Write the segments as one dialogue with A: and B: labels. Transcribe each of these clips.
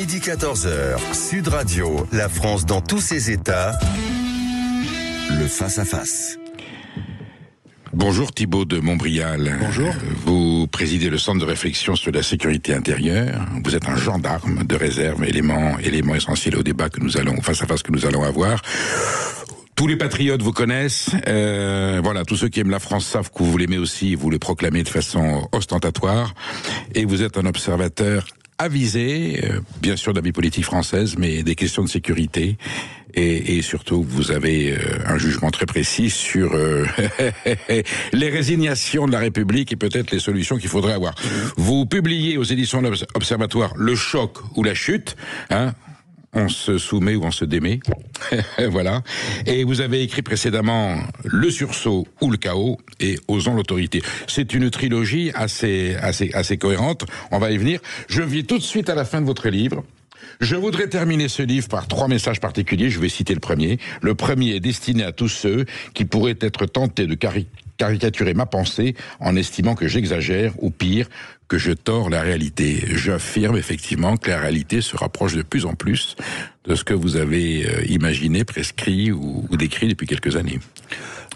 A: Midi 14h, Sud Radio, la France dans tous ses états, le face-à-face.
B: Bonjour Thibault de Montbrial.
C: Bonjour.
B: Vous présidez le centre de réflexion sur la sécurité intérieure. Vous êtes un gendarme de réserve, élément essentiel au débat que nous allons, face-à-face que nous allons avoir. Tous les patriotes vous connaissent, voilà, tous ceux qui aiment la France savent que vous l'aimez aussi, vous le proclamez de façon ostentatoire, et vous êtes un observateur avisé, bien sûr de la vie politique française, mais des questions de sécurité, et surtout vous avez un jugement très précis sur les résignations de la République et peut-être les solutions qu'il faudrait avoir. Vous publiez aux éditions de l'Observatoire Le Choc ou la Chute, on se soumet ou on se démet, voilà. Et vous avez écrit précédemment Le sursaut ou le chaos et Osons l'autorité. C'est une trilogie assez cohérente. On va y venir. Je viens tout de suite à la fin de votre livre. Je voudrais terminer ce livre par 3 messages particuliers. Je vais citer le premier. Le premier est destiné à tous ceux qui pourraient être tentés de caricaturer ma pensée en estimant que j'exagère ou pire, que je tords la réalité. J'affirme effectivement que la réalité se rapproche de plus en plus de ce que vous avez imaginé, prescrit ou décrit depuis quelques années.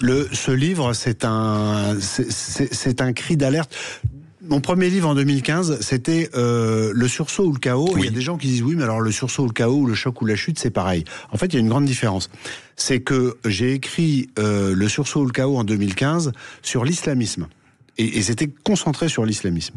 C: Ce livre, c'est un cri d'alerte. Mon premier livre en 2015, c'était Le sursaut ou le chaos. Oui. Il y a des gens qui disent oui, mais alors le sursaut ou le chaos, ou le choc ou la chute, c'est pareil. En fait, il y a une grande différence. C'est que j'ai écrit Le sursaut ou le chaos en 2015 sur l'islamisme. Et c'était concentré sur l'islamisme.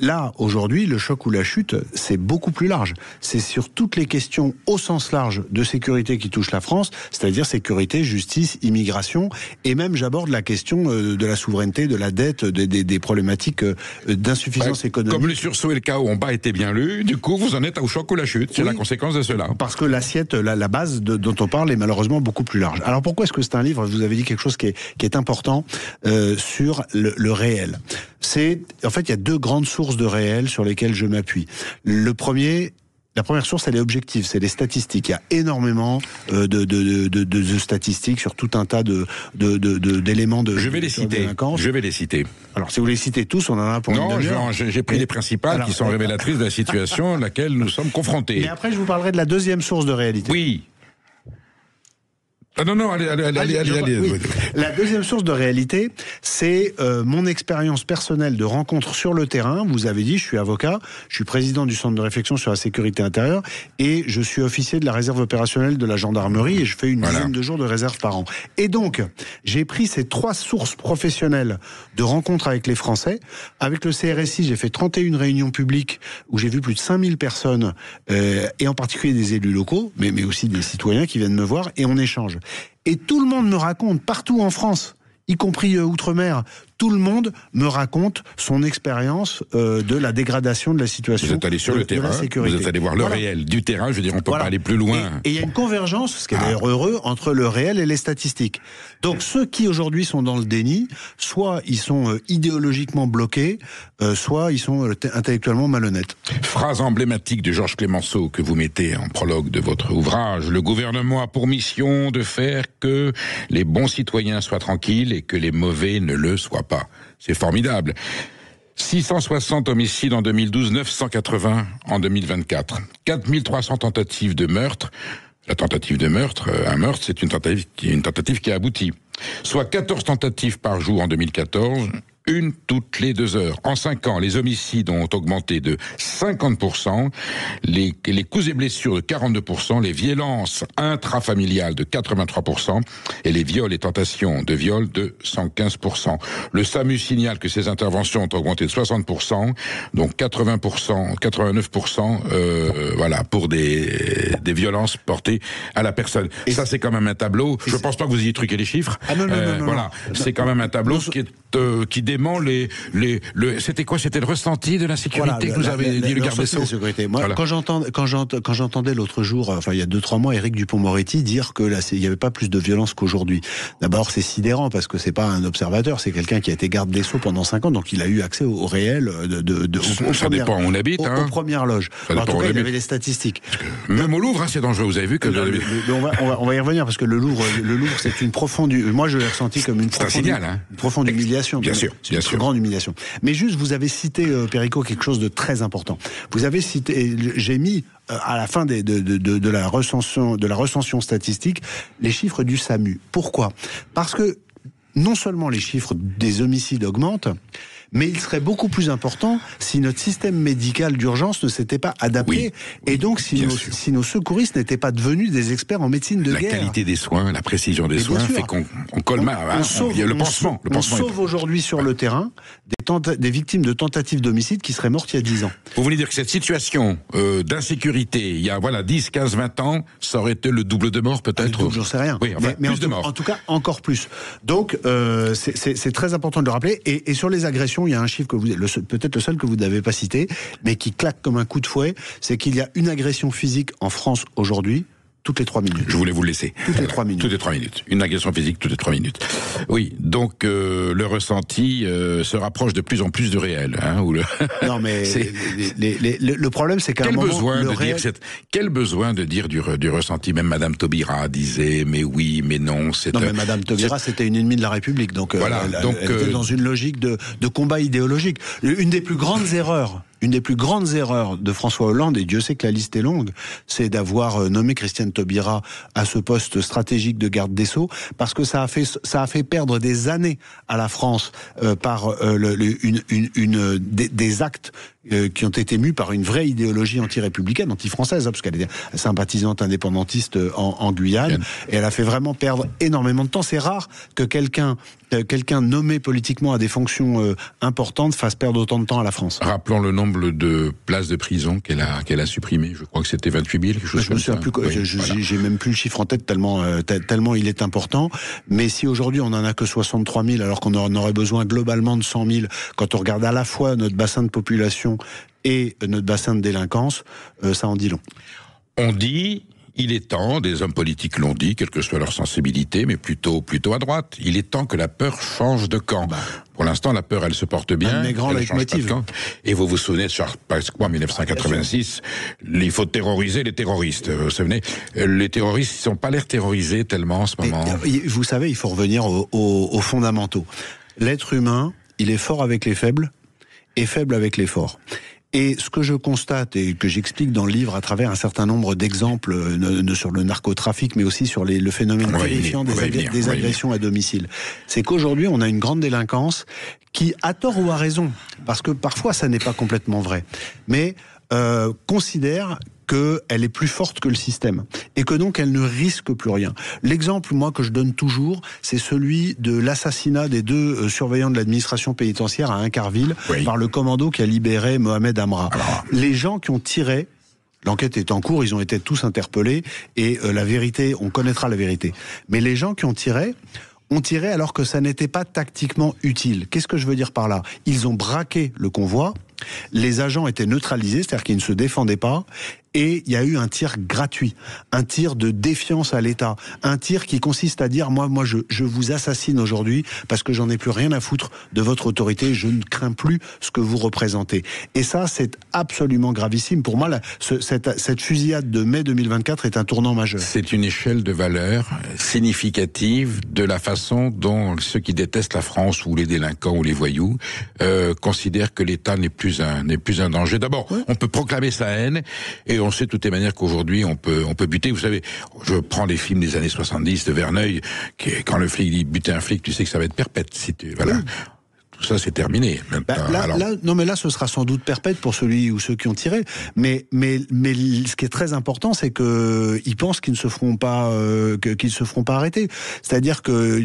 C: Là, aujourd'hui, le choc ou la chute, c'est beaucoup plus large. C'est sur toutes les questions au sens large de sécurité qui touchent la France, c'est-à-dire sécurité, justice, immigration, et même j'aborde la question de la souveraineté, de la dette, des problématiques d'insuffisance économique.
B: Comme le sursaut et le chaos n'ont pas été bien lus, du coup, vous en êtes au choc ou la chute. C'est la conséquence de cela. Parce
C: que l'assiette, la base dont on parle est malheureusement beaucoup plus large. Alors pourquoi est-ce que c'est un livre ? Vous avez dit quelque chose qui est important sur le réel. En fait, il y a 2 grandes sources de réel sur lesquelles je m'appuie. La première source, elle est objective, c'est les statistiques. Il y a énormément de statistiques sur tout un tas d'éléments de.
B: Je vais les citer.
C: Alors, si vous les citez tous, on en a pour une demi-heure.
B: Non, j'ai pris les principales qui sont révélatrices de la situation à laquelle nous sommes confrontés.
C: Mais après, je vous parlerai de la deuxième source de réalité.
B: Oui. Non, allez.
C: Oui. La deuxième source de réalité, c'est mon expérience personnelle de rencontre sur le terrain. Vous avez dit, je suis avocat, je suis président du centre de réflexion sur la sécurité intérieure et je suis officier de la réserve opérationnelle de la gendarmerie et je fais une dizaine de jours de réserve par an. Et donc, j'ai pris ces 3 sources professionnelles de rencontres avec les Français. Avec le CRSI, j'ai fait 31 réunions publiques où j'ai vu plus de 5000 personnes et en particulier des élus locaux, mais aussi des citoyens qui viennent me voir et on échange. Et tout le monde me raconte, partout en France, y compris outre-mer, tout le monde me raconte son expérience de la dégradation de la situation.
B: Vous êtes allé sur le terrain, vous êtes allé voir le réel du terrain, je veux dire, on peut pas aller plus loin.
C: Et il y a une convergence, ce qui est d'ailleurs heureux, entre le réel et les statistiques. Donc ceux qui aujourd'hui sont dans le déni, soit ils sont idéologiquement bloqués, soit ils sont intellectuellement malhonnêtes.
B: Phrase emblématique de Georges Clemenceau que vous mettez en prologue de votre ouvrage. Le gouvernement a pour mission de faire que les bons citoyens soient tranquilles et que les mauvais ne le soient pas. C'est formidable. 660 homicides en 2012, 980 en 2024. 4300 tentatives de meurtre. La tentative de meurtre, un meurtre, c'est une tentative qui a abouti. Soit 14 tentatives par jour en 2014, une toutes les 2 heures. En 5 ans, les homicides ont augmenté de 50%, les coups et blessures de 42%, les violences intrafamiliales de 83% et les viols et tentations de viol de 115%. Le SAMU signale que ces interventions ont augmenté de 60%, donc 80%, 89%, voilà, pour des violences portées à la personne. Et ça, c'est quand même un tableau. Je pense pas que vous ayez truqué les chiffres.
C: Ah non,
B: voilà, c'est quand même un tableau qui dément c'était quoi? C'était le ressenti de l'insécurité que vous avez dit, le garde des Sceaux.
C: Moi, quand j'entendais l'autre jour, enfin il y a 2-3 mois, Éric Dupond-Moretti dire que là, il n'y avait pas plus de violence qu'aujourd'hui. D'abord, c'est sidérant parce que c'est pas un observateur, c'est quelqu'un qui a été garde des Sceaux pendant 5 ans, donc il a eu accès au réel
B: ça dépend où on habite,
C: aux premières loges. En tout cas, il avait les statistiques.
B: Même au Louvre, c'est dangereux. Vous avez vu que
C: on va y revenir parce que le Louvre, c'est une profonde. Moi, je l'ai ressenti comme une profonde humiliation. humiliation.
B: Bien sûr,
C: c'est une grande humiliation. Mais juste, vous avez cité, Perico, quelque chose de très important. Vous avez cité, j'ai mis à la fin de la recension statistique les chiffres du SAMU. Pourquoi ? Parce que non seulement les chiffres des homicides augmentent, mais il serait beaucoup plus important si notre système médical d'urgence ne s'était pas adapté, et donc si nos secouristes n'étaient pas devenus des experts en médecine de guerre.
B: La qualité des soins, la précision des soins fait qu'on colmate. Le pansement.
C: On sauve aujourd'hui sur le terrain des victimes de tentatives d'homicide qui seraient mortes il y a 10 ans.
B: Vous voulez dire que cette situation d'insécurité, il y a 10, 15, 20 ans, ça aurait été le double de morts peut-être?
C: J'en sais rien.
B: Oui,
C: mais
B: plus de morts.
C: En tout cas, encore plus. Donc, c'est très important de le rappeler. Et sur les agressions, il y a un chiffre que peut-être le seul que vous n'avez pas cité, mais qui claque comme un coup de fouet, c'est qu'il y a une agression physique en France aujourd'hui toutes les 3 minutes.
B: Je voulais vous le laisser.
C: Toutes les 3 minutes.
B: Toutes les 3 minutes. Une agression physique toutes les 3 minutes. Oui, donc le ressenti se rapproche de plus en plus du réel.
C: Non, mais le problème, c'est qu'à un moment...
B: Quel besoin de dire du ressenti? Même Madame Taubira disait, mais oui, mais non.
C: Mais Madame Taubira, c'était une ennemie de la République. Donc, elle était dans une logique de combat idéologique. Une des plus grandes erreurs de François Hollande, et Dieu sait que la liste est longue, c'est d'avoir nommé Christiane Taubira à ce poste stratégique de garde des Sceaux, parce que ça a fait perdre des années à la France par des actes qui ont été mus par une vraie idéologie anti-républicaine, anti-française, parce qu'elle est sympathisante indépendantiste en Guyane, et elle a fait vraiment perdre énormément de temps. C'est rare que quelqu'un nommé politiquement à des fonctions importantes fasse perdre autant de temps à la France.
B: Rappelons le nombre de places de prison qu'elle a supprimées. Je crois que c'était 28 000, quelque chose comme ça.
C: J'ai même plus le chiffre en tête tellement il est important. Mais si aujourd'hui on n'en a que 63 000, alors qu'on en aurait besoin globalement de 100 000, quand on regarde à la fois notre bassin de population et notre bassin de délinquance, ça en dit long.
B: On dit... Il est temps, des hommes politiques l'ont dit, quelle que soit leur sensibilité, mais plutôt à droite. Il est temps que la peur change de camp. Pour l'instant, la peur, elle se porte bien. Elle change pas de camp. Et vous vous souvenez de Charles Pasqua, 1986, il faut terroriser les terroristes. Vous savez, les terroristes, ils n'ont pas l'air terrorisés tellement en ce moment.
C: Vous savez, il faut revenir aux fondamentaux. L'être humain, il est fort avec les faibles et faible avec les forts. Et ce que je constate et que j'explique dans le livre à travers un certain nombre d'exemples sur le narcotrafic, mais aussi sur le phénomène terrifiant des agressions à domicile, c'est qu'aujourd'hui on a une grande délinquance qui, à tort ou à raison, parce que parfois ça n'est pas complètement vrai, mais considère qu'elle est plus forte que le système et que donc elle ne risque plus rien. L'exemple, moi, que je donne toujours, c'est celui de l'assassinat des 2 surveillants de l'administration pénitentiaire à Incarville par le commando qui a libéré Mohamed Amra. Les gens qui ont tiré, l'enquête est en cours, ils ont été tous interpellés et la vérité, on connaîtra la vérité. Mais les gens qui ont tiré alors que ça n'était pas tactiquement utile. Qu'est-ce que je veux dire par là ? Ils ont braqué le convoi, les agents étaient neutralisés, c'est-à-dire qu'ils ne se défendaient pas, et il y a eu un tir gratuit, un tir de défiance à l'État, un tir qui consiste à dire moi je vous assassine aujourd'hui parce que j'en ai plus rien à foutre de votre autorité, je ne crains plus ce que vous représentez. Et ça, c'est absolument gravissime. Pour moi, cette fusillade de mai 2024 est un tournant majeur.
B: C'est une échelle de valeur significative de la façon dont ceux qui détestent la France ou les délinquants ou les voyous considèrent que l'État n'est plus un danger. D'abord, on peut proclamer sa haine, et on sait de toutes les manières qu'aujourd'hui on peut buter. Vous savez, je prends les films des années 70 de Verneuil, quand le flic dit buter un flic, tu sais que ça va être perpète. Tout ça, c'est terminé.
C: Là, ce sera sans doute perpète pour celui ou ceux qui ont tiré. Mais ce qui est très important, c'est que ils pensent qu'ils ne se feront pas, arrêter. C'est-à-dire que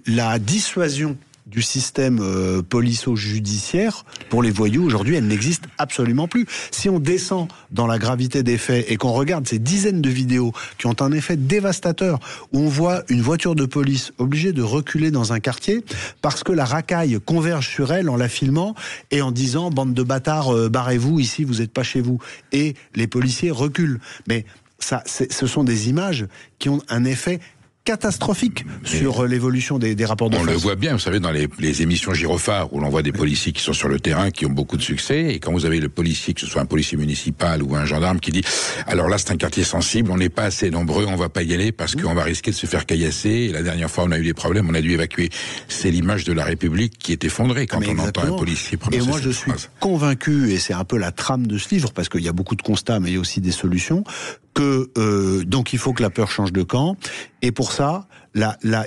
C: la dissuasion du système polico-judiciaire pour les voyous, aujourd'hui, elle n'existe absolument plus. Si on descend dans la gravité des faits et qu'on regarde ces dizaines de vidéos qui ont un effet dévastateur, où on voit une voiture de police obligée de reculer dans un quartier parce que la racaille converge sur elle en la filmant et en disant « bande de bâtards, barrez-vous, ici vous n'êtes pas chez vous ». Et les policiers reculent. Mais ça, ce sont des images qui ont un effet catastrophique sur l'évolution des rapports de force.
B: On le voit bien, vous savez, dans les émissions gyrophares où l'on voit des policiers qui sont sur le terrain, qui ont beaucoup de succès, et quand vous avez le policier, que ce soit un policier municipal ou un gendarme, qui dit « alors là c'est un quartier sensible, on n'est pas assez nombreux, on va pas y aller parce qu'on va risquer de se faire caillasser, et la dernière fois on a eu des problèmes, on a dû évacuer ». C'est l'image de la République qui est effondrée quand on entend un policier prononcer cette phrase.
C: Et moi je suis convaincu, et c'est un peu la trame de ce livre, parce qu'il y a beaucoup de constats mais il y a aussi des solutions, que donc il faut que la peur change de camp, et pour ça,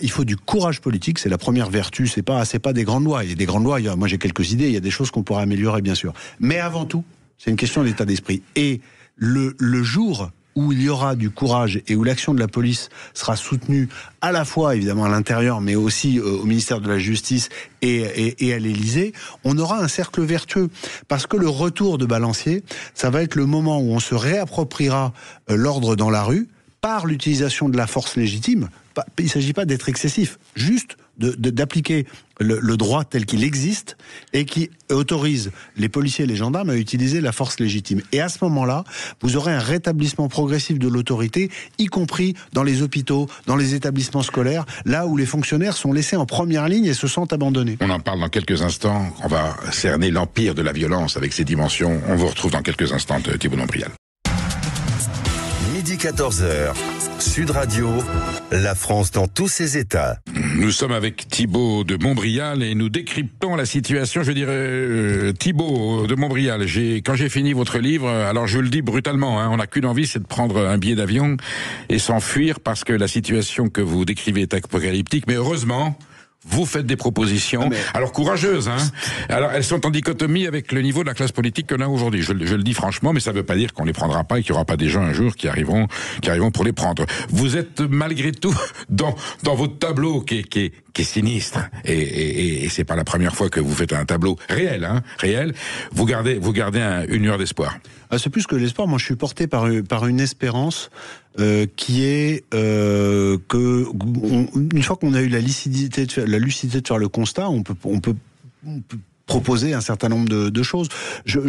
C: il faut du courage politique, c'est la première vertu, c'est pas des grandes lois. Il y a des grandes lois, moi j'ai quelques idées, il y a des choses qu'on pourrait améliorer bien sûr. Mais avant tout, c'est une question d'état d'esprit. Et le jour où il y aura du courage et où l'action de la police sera soutenue à la fois évidemment à l'intérieur, mais aussi au ministère de la Justice et à l'Élysée, on aura un cercle vertueux. Parce que le retour de balancier, ça va être le moment où on se réappropriera l'ordre dans la rue par l'utilisation de la force légitime. Il ne s'agit pas d'être excessif, juste d'appliquer le droit tel qu'il existe et qui autorise les policiers et les gendarmes à utiliser la force légitime. Et à ce moment-là, vous aurez un rétablissement progressif de l'autorité, y compris dans les hôpitaux, dans les établissements scolaires, là où les fonctionnaires sont laissés en première ligne et se sentent abandonnés.
B: On en parle dans quelques instants. On va cerner l'empire de la violence avec ses dimensions. On vous retrouve dans quelques instants, Thibault Montbrial.
A: Midi 14h, Sud Radio, la France dans tous ses états.
B: Nous sommes avec Thibault de Montbrial et nous décryptons la situation. Je dirais, Thibault de Montbrial, quand j'ai fini votre livre, alors je le dis brutalement, on n'a qu'une envie, c'est de prendre un billet d'avion et s'enfuir parce que la situation que vous décrivez est apocalyptique. Mais heureusement, vous faites des propositions, alors courageuses, Alors elles sont en dichotomie avec le niveau de la classe politique qu'on a aujourd'hui. Je le dis franchement, mais ça ne veut pas dire qu'on les prendra pas et qu'il n'y aura pas des gens un jour qui arriveront pour les prendre. Vous êtes malgré tout dans votre tableau qui est sinistre et c'est pas la première fois que vous faites un tableau réel, réel. Vous gardez une lueur d'espoir.
C: C'est plus que l'espoir. Moi, je suis porté par une espérance qui est que une fois qu'on a eu la lucidité de faire le constat, on peut proposer un certain nombre de choses.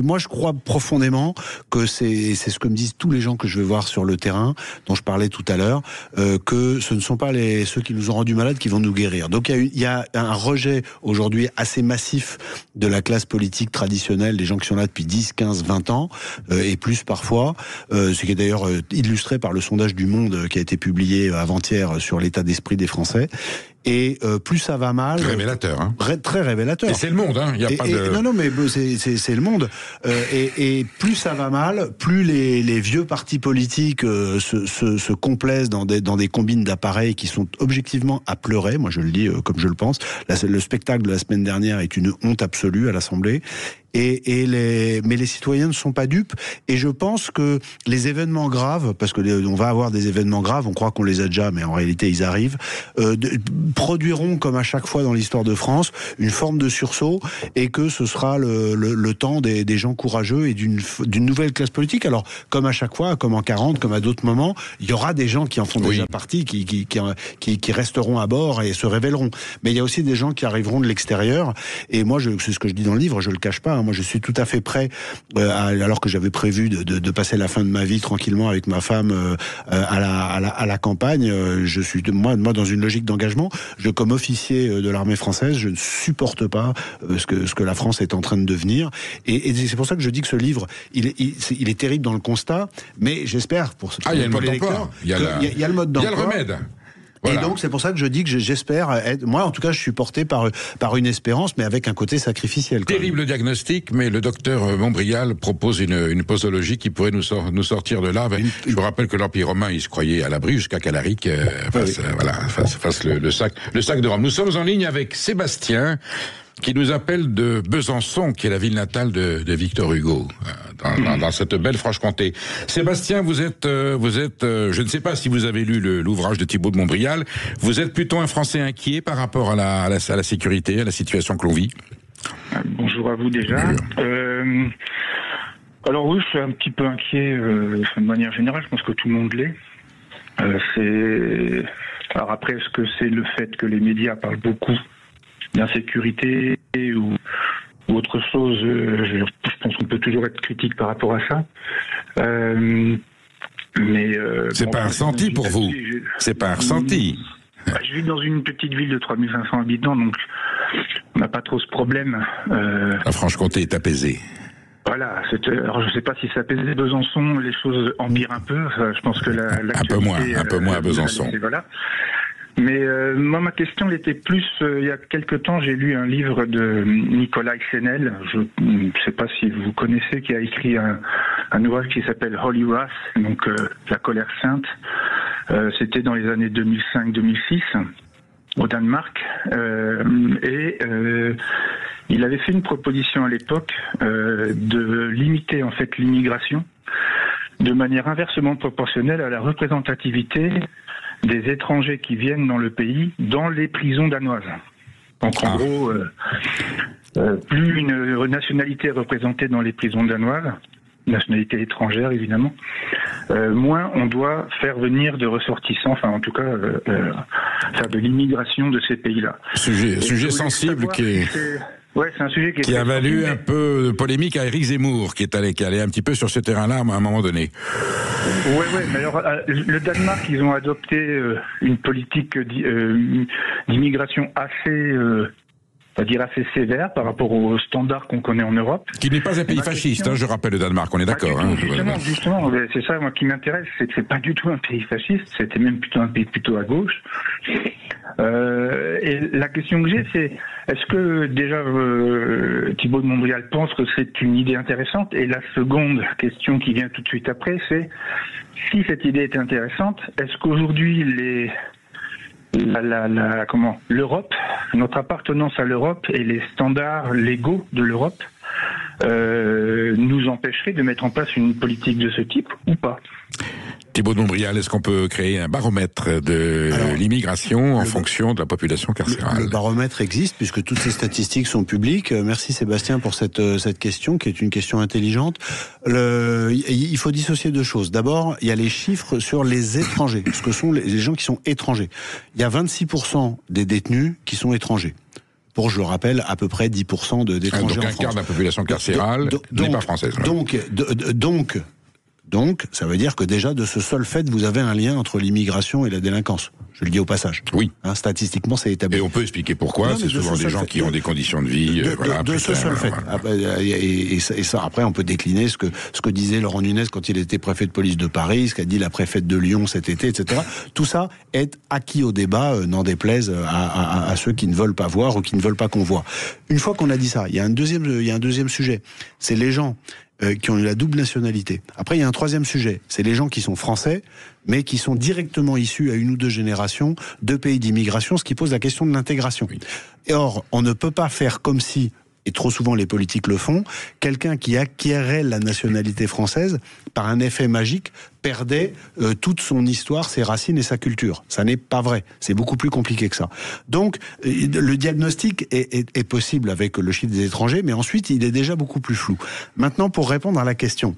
C: Moi, je crois profondément que c'est ce que me disent tous les gens que je vais voir sur le terrain, dont je parlais tout à l'heure, que ce ne sont pas ceux qui nous ont rendus malades qui vont nous guérir. Donc il y a un rejet aujourd'hui assez massif de la classe politique traditionnelle, des gens qui sont là depuis 10, 15, 20 ans, et plus parfois, ce qui est d'ailleurs illustré par le sondage du Monde qui a été publié avant-hier sur l'état d'esprit des Français. Et plus ça va mal,
B: révélateur,
C: très révélateur.
B: Et c'est le Monde, il y a pas de.
C: Non, mais c'est le Monde. Et plus ça va mal, plus les vieux partis politiques se complaisent dans des combines d'appareils qui sont objectivement à pleurer. Moi, je le dis comme je le pense. Le spectacle de la semaine dernière est une honte absolue à l'Assemblée. Mais les citoyens ne sont pas dupes, et je pense que les événements graves, parce que on va avoir des événements graves, on croit qu'on les a déjà, mais en réalité ils arrivent, produiront, comme à chaque fois dans l'histoire de France, une forme de sursaut, et que ce sera le temps des gens courageux et d'une nouvelle classe politique. Alors, comme à chaque fois, comme en 40, comme à d'autres moments, il y aura des gens qui en font déjà partie, qui resteront à bord et se révéleront. Mais il y a aussi des gens qui arriveront de l'extérieur, et moi, c'est ce que je dis dans le livre, je le cache pas. Moi, je suis tout à fait prêt, alors que j'avais prévu de passer la fin de ma vie tranquillement avec ma femme à la campagne. Je suis moi dans une logique d'engagement. Comme officier de l'armée française, je ne supporte pas ce que la France est en train de devenir. Et c'est pour ça que je dis que ce livre, il est terrible dans le constat, mais j'espère pour les lecteurs, il y a le mode d'emploi.
B: Il y a le remède.
C: Voilà. Et donc c'est pour ça que je dis que j'espère être, moi en tout cas je suis porté par une espérance, mais avec un côté sacrificiel.
B: Terrible diagnostic, mais le docteur Montbrial propose une posologie qui pourrait nous sortir de là. Je vous rappelle que l'Empire romain, il se croyait à l'abri jusqu'à qu'Alaric fasse le sac de Rome. Nous sommes en ligne avec Sébastien, qui nous appelle de Besançon, qui est la ville natale de Victor Hugo, dans cette belle Franche-Comté. Sébastien, vous êtes, je ne sais pas si vous avez lu l'ouvrage de Thibault de Montbrial, vous êtes plutôt un Français inquiet par rapport à la sécurité, à la situation que l'on vit?
D: Bonjour à vous déjà. Alors oui, je suis un petit peu inquiet de manière générale, je pense que tout le monde l'est. Alors après, est-ce que c'est le fait que les médias parlent beaucoup d'insécurité ou autre chose? Je pense qu'on peut toujours être critique par rapport à ça.
B: Mais c'est pas un ressenti pour vous. C'est pas un ressenti.
D: Je vis dans une petite ville de 3500 habitants, donc on n'a pas trop ce problème.
B: La Franche-Comté est apaisée.
D: Voilà, alors je ne sais pas si ça pèse Besançon, les choses empirent un peu. Je pense que
B: un peu moins à Besançon.
D: Voilà. Mais moi, ma question elle était plus, il y a quelque temps, j'ai lu un livre de Nicolas Xenel, je ne sais pas si vous connaissez, qui a écrit un ouvrage qui s'appelle Holy Wrath, donc la colère sainte. C'était dans les années 2005-2006, au Danemark. Il avait fait une proposition à l'époque de limiter en fait l'immigration de manière inversement proportionnelle à la représentativité des étrangers qui viennent dans le pays dans les prisons danoises. Donc en gros, plus une nationalité est représentée dans les prisons danoises, nationalité étrangère évidemment, moins on doit faire venir de ressortissants, enfin en tout cas faire de l'immigration de ces pays-là.
B: Sujet sensible
D: c'est un sujet
B: qui a valu un peu de polémique à Éric Zemmour, qui est allé un petit peu sur ce terrain-là à un moment donné.
D: Ouais, mais alors, le Danemark, ils ont adopté une politique d'immigration assez sévère par rapport aux standards qu'on connaît en Europe.
B: Qui n'est pas un pays fasciste, je rappelle le Danemark, on est d'accord.
D: Justement, c'est ça moi qui m'intéresse, c'est que c'est pas du tout un pays fasciste, c'était même plutôt un pays plutôt à gauche. Et la question que j'ai, c'est est-ce que déjà Thibault de Montbrial pense que c'est une idée intéressante? Et la seconde question qui vient tout de suite après, c'est si cette idée est intéressante, est-ce qu'aujourd'hui l'Europe, notre appartenance à l'Europe et les standards légaux de l'Europe nous empêcheraient de mettre en place une politique de ce type ou pas?
B: Thibault de Montbrial, est-ce qu'on peut créer un baromètre de l'immigration en fonction de la population carcérale?
C: Le baromètre existe puisque toutes ces statistiques sont publiques. Merci Sébastien pour cette question qui est une question intelligente. Il faut dissocier deux choses. D'abord, il y a les chiffres sur les étrangers, ce que sont les gens qui sont étrangers. Il y a 26% des détenus qui sont étrangers. Pour, je le rappelle, à peu près 10% d'étrangers en France.
B: Donc un quart de la population carcérale n'est pas française.
C: Donc, ça veut dire que déjà, de ce seul fait, vous avez un lien entre l'immigration et la délinquance. Je le dis au passage.
B: Oui.
C: Statistiquement, c'est établi.
B: Et on peut expliquer pourquoi. C'est souvent des gens qui ont des conditions de vie.
C: De ce seul fait. Et ça, après, on peut décliner ce que disait Laurent Nunez quand il était préfet de police de Paris, ce qu'a dit la préfète de Lyon cet été, etc. Tout ça est acquis au débat, n'en déplaise à ceux qui ne veulent pas voir ou qui ne veulent pas qu'on voit. Une fois qu'on a dit ça, il y a un deuxième sujet. C'est les gens qui ont eu la double nationalité. Après, il y a un troisième sujet. C'est les gens qui sont français, mais qui sont directement issus à une ou deux générations de pays d'immigration, ce qui pose la question de l'intégration. Oui. Et or, on ne peut pas faire comme si, et trop souvent les politiques le font, quelqu'un qui acquérait la nationalité française, par un effet magique, perdait toute son histoire, ses racines et sa culture. Ça n'est pas vrai. C'est beaucoup plus compliqué que ça. Donc, le diagnostic est possible avec le chiffre des étrangers, mais ensuite, il est déjà beaucoup plus flou. Maintenant, pour répondre à la question,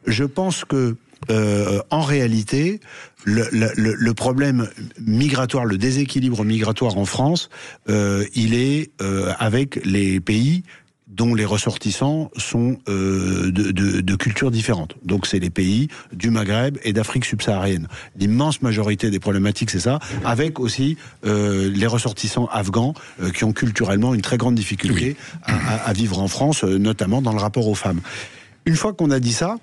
C: je pense que en réalité, le problème migratoire, le déséquilibre migratoire en France, il est avec les pays dont les ressortissants sont de cultures différentes. Donc c'est les pays du Maghreb et d'Afrique subsaharienne. L'immense majorité des problématiques, c'est ça, avec aussi les ressortissants afghans qui ont culturellement une très grande difficulté à vivre en France, notamment dans le rapport aux femmes. Une fois qu'on a dit ça,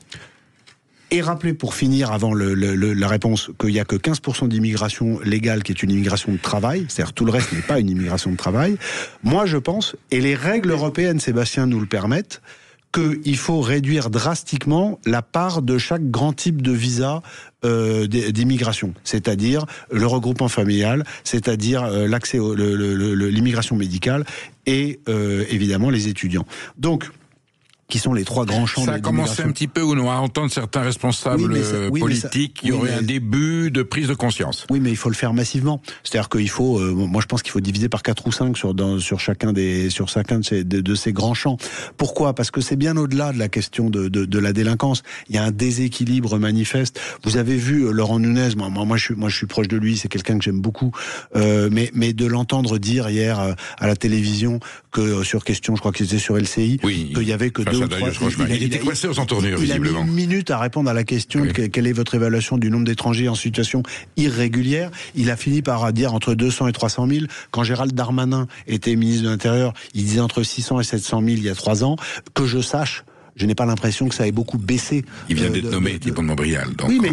C: et rappeler pour finir avant la réponse qu'il n'y a que 15% d'immigration légale qui est une immigration de travail, c'est-à-dire tout le reste n'est pas une immigration de travail. Moi je pense, et les règles européennes, Sébastien, nous le permettent, qu'il faut réduire drastiquement la part de chaque grand type de visa d'immigration, c'est-à-dire le regroupement familial, c'est-à-dire l'accès l'immigration médicale et évidemment les étudiants. Donc, qui sont les trois grands champs de l'immigration.
B: Ça a commencé un petit peu où on a entendu certains responsables politiques qui auraient un début de prise de conscience.
C: Oui, mais il faut le faire massivement. C'est-à-dire qu'il faut, moi je pense qu'il faut diviser par 4 ou 5 sur chacun de ces grands champs. Pourquoi ? Parce que c'est bien au-delà de la question de la délinquance. Il y a un déséquilibre manifeste. Vous avez vu Laurent Nunez, moi je suis proche de lui, c'est quelqu'un que j'aime beaucoup, mais de l'entendre dire hier à la télévision que sur question, je crois que c'était sur LCI, qu'il y avait que
B: Il était coincé aux entournures, visiblement.
C: Il a mis 1 minute à répondre à la question quelle est votre évaluation du nombre d'étrangers en situation irrégulière. Il a fini par dire entre 200 et 300 000. Quand Gérald Darmanin était ministre de l'Intérieur, il disait entre 600 et 700 000 il y a 3 ans. Que je sache, je n'ai pas l'impression que ça ait beaucoup baissé.
B: Il vient d'être nommé, Thibault de Montbrial. Donc
C: oui, mais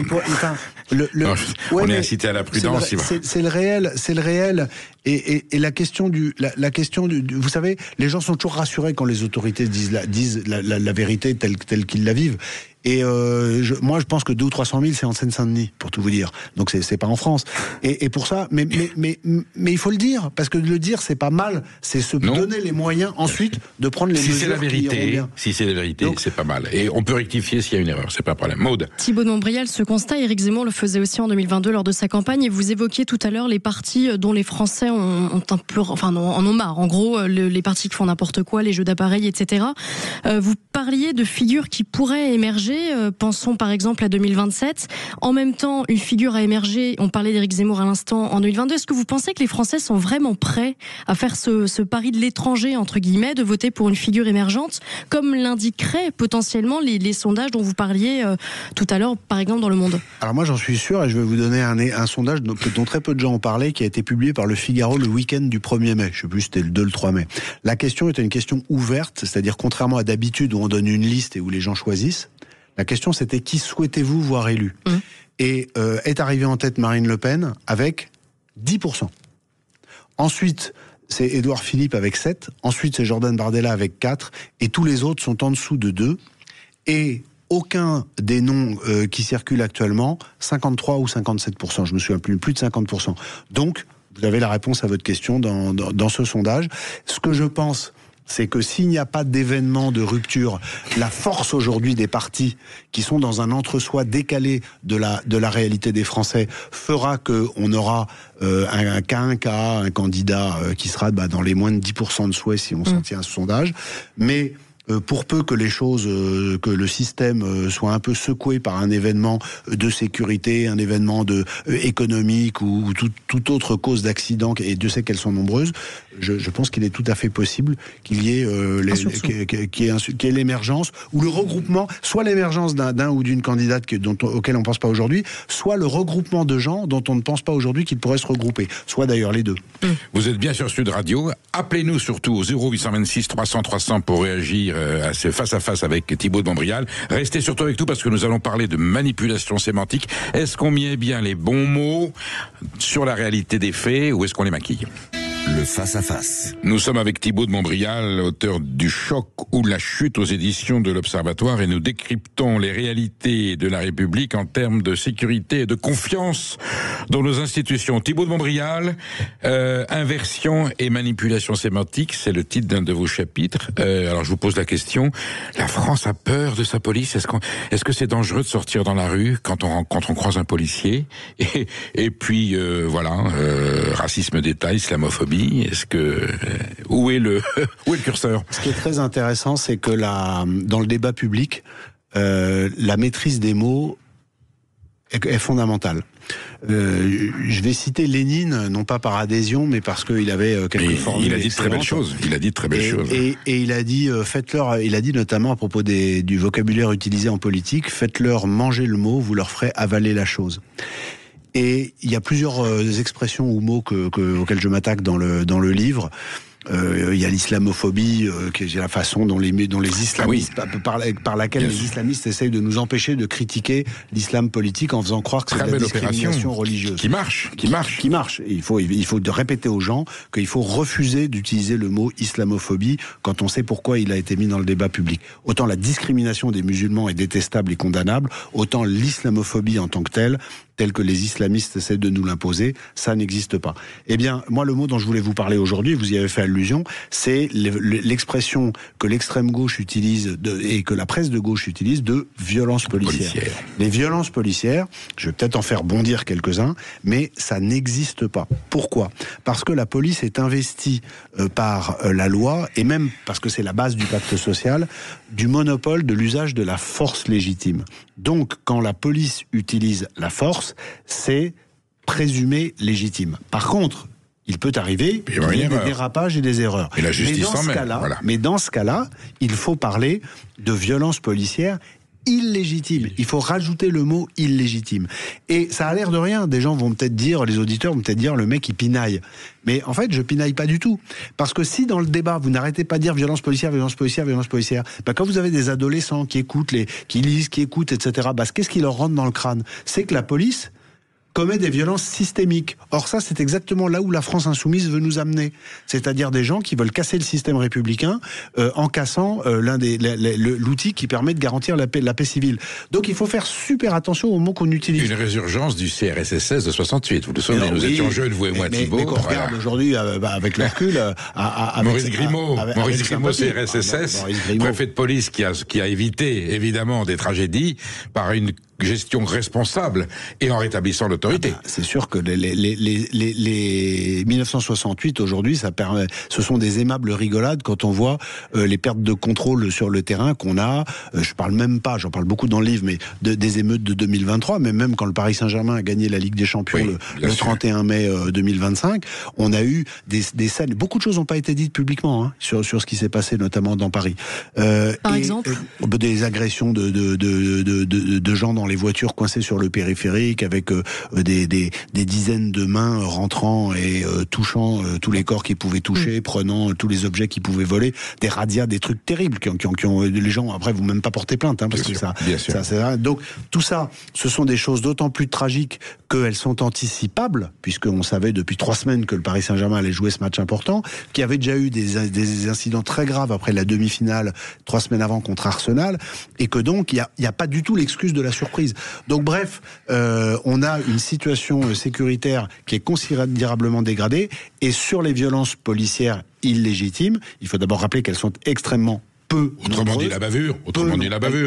B: on est incité à la prudence.
C: C'est le réel. Et la question du, vous savez, les gens sont toujours rassurés quand les autorités disent la vérité telle qu'ils la vivent. Et moi, je pense que 200 ou 300 000, c'est en Seine-Saint-Denis, pour tout vous dire. Donc c'est pas en France. Et pour ça, mais il faut le dire, parce que de le dire, c'est pas mal. C'est se donner les moyens ensuite de prendre les mesures qui iront bien.
B: Si c'est la vérité, donc, c'est pas mal. Et on peut rectifier s'il y a une erreur, c'est pas un problème. Maud.
E: Thibault de Montbrial, ce constat, Éric Zemmour le faisait aussi en 2022 lors de sa campagne. Et vous évoquiez tout à l'heure les partis dont les Français en ont marre. En gros, les partis qui font n'importe quoi, les jeux d'appareils, etc. Vous parliez de figures qui pourraient émerger. Pensons par exemple à 2027. En même temps, une figure a émergé, on parlait d'Éric Zemmour à l'instant, en 2022. Est-ce que vous pensez que les Français sont vraiment prêts à faire ce pari de l'étranger, entre guillemets, de voter pour une figure émergente, comme l'indiqueraient potentiellement les sondages dont vous parliez tout à l'heure, par exemple dans Le Monde? Alors
C: moi j'en suis sûr, et je vais vous donner un sondage dont très peu de gens ont parlé, qui a été publié par Le Figaro le week-end du 1er mai. Je sais plus si c'était le 2 ou le 3 mai. La question était une question ouverte, c'est-à-dire contrairement à d'habitude où on donne une liste et où les gens choisissent. La question, c'était qui souhaitez-vous voir élu ? Et est arrivée en tête Marine Le Pen avec 10%. Ensuite, c'est Édouard Philippe avec 7. Ensuite, c'est Jordan Bardella avec 4. Et tous les autres sont en dessous de 2. Et aucun des noms qui circulent actuellement, 53 ou 57%. Je me souviens plus de 50%. Donc, vous avez la réponse à votre question dans ce sondage. Ce que je pense, c'est que s'il n'y a pas d'événement de rupture, la force aujourd'hui des partis qui sont dans un entre-soi décalé de la réalité des Français fera qu'on aura un candidat qui sera dans les moins de 10% de souhait si on s'en tient à ce sondage. Mais pour peu que les choses, que le système soit un peu secoué par un événement de sécurité, un événement économique ou toute autre cause d'accident, et Dieu sait qu'elles sont nombreuses, je pense qu'il est tout à fait possible qu'il y ait qu'il y ait l'émergence ou le regroupement, soit l'émergence d'un ou d'une candidate auquel on ne pense pas aujourd'hui, soit le regroupement de gens dont on ne pense pas aujourd'hui qu'ils pourraient se regrouper, soit d'ailleurs les deux.
B: Vous êtes bien sur Sud Radio. Appelez-nous surtout au 0826 300 300 pour réagir à ce face-à-face avec Thibault de Montbrial. Restez surtout avec nous parce que nous allons parler de manipulation sémantique. Est-ce qu'on met bien les bons mots sur la réalité des faits ou est-ce qu'on les maquille ?
A: Le face-à-face.
B: Nous sommes avec Thibault de Montbrial, auteur du Choc ou la chute aux éditions de l'Observatoire, et nous décryptons les réalités de la République en termes de sécurité et de confiance dans nos institutions. Thibault de Montbrial, inversion et manipulation sémantique, c'est le titre d'un de vos chapitres. Alors je vous pose la question, la France a peur de sa police ? Est-ce que c'est dangereux de sortir dans la rue quand on croise un policier ? Et puis racisme d'État, islamophobie. Est-ce que où est le curseur ?
C: Ce qui est très intéressant, c'est que dans le débat public, la maîtrise des mots est fondamentale. Je vais citer Lénine, non pas par adhésion, mais parce qu'il avait quelques formules.
B: Il a dit de très belles choses.
C: Et il a dit, faites-leur. Il a dit notamment à propos du vocabulaire utilisé en politique, faites-leur manger le mot, vous leur ferez avaler la chose. Et il y a plusieurs expressions ou mots auxquels je m'attaque dans le livre. Il y a l'islamophobie, qui est la façon dont les islamistes, par laquelle les islamistes essayent de nous empêcher de critiquer l'islam politique en faisant croire que c'est de la discrimination religieuse.
B: Qui marche.
C: Et il faut répéter aux gens qu'il faut refuser d'utiliser le mot islamophobie quand on sait pourquoi il a été mis dans le débat public. Autant la discrimination des musulmans est détestable et condamnable, autant l'islamophobie en tant que telle que les islamistes essaient de nous l'imposer, ça n'existe pas. Eh bien, moi, le mot dont je voulais vous parler aujourd'hui, vous y avez fait allusion, c'est l'expression que l'extrême gauche utilise et que la presse de gauche utilise de violence policière. Les violences policières, je vais peut-être en faire bondir quelques-uns, mais ça n'existe pas. Pourquoi ? Parce que la police est investie par la loi, et même parce que c'est la base du pacte social, du monopole de l'usage de la force légitime. Donc, quand la police utilise la force, c'est présumé légitime. Par contre, il peut arriver qu'il y ait des dérapages et des erreurs.
B: Et la justice en met.
C: Mais dans ce cas-là, il faut parler de violence policière illégitime. Il faut rajouter le mot illégitime. Et ça a l'air de rien. Des gens vont peut-être dire, les auditeurs vont peut-être dire, le mec il pinaille. Mais en fait, je pinaille pas du tout. Parce que si dans le débat, vous n'arrêtez pas de dire violence policière, violence policière, violence policière, quand vous avez des adolescents qui écoutent, qui lisent, qui écoutent, etc., qu'est-ce qui leur rentre dans le crâne? C'est que la police commet des violences systémiques. Or ça, c'est exactement là où la France insoumise veut nous amener. C'est-à-dire des gens qui veulent casser le système républicain en cassant l'outil qui permet de garantir la paix civile. Donc il faut faire super attention aux mots qu'on utilise.
B: Une résurgence du CRSSS de 68. Vous le savez, nous étions jeunes, vous et moi, Thibault.
C: Mais qu'on regarde aujourd'hui avec le recul...
B: Maurice Grimaud, CRSSS, préfet de police qui a évité, évidemment, des tragédies par une gestion responsable et en rétablissant l'autorité.
C: C'est sûr que les 1968 aujourd'hui, ce sont des aimables rigolades quand on voit les pertes de contrôle sur le terrain qu'on a. Je parle même pas, j'en parle beaucoup dans le livre, mais des émeutes de 2023, mais même quand le Paris Saint-Germain a gagné la Ligue des Champions le 31 mai 2025, on a eu des scènes. Beaucoup de choses n'ont pas été dites publiquement sur ce qui s'est passé, notamment dans Paris.
E: Par exemple,
C: des agressions de gens dans les voitures coincées sur le périphérique, avec des dizaines de mains rentrant et touchant tous les corps qu'ils pouvaient toucher, prenant tous les objets qu'ils pouvaient voler, des radias, des trucs terribles qui ont les gens après vous même pas porté plainte parce que ça donc tout ça, ce sont des choses d'autant plus tragiques qu'elles sont anticipables, puisqu'on savait depuis 3 semaines que le Paris Saint-Germain allait jouer ce match important, qu'il y avait déjà eu des incidents très graves après la demi-finale 3 semaines avant contre Arsenal, et que donc il y a pas du tout l'excuse de la surprise. Donc bref, on a une situation sécuritaire qui est considérablement dégradée, et sur les violences policières illégitimes, il faut d'abord rappeler qu'elles sont extrêmement peu nombreuses.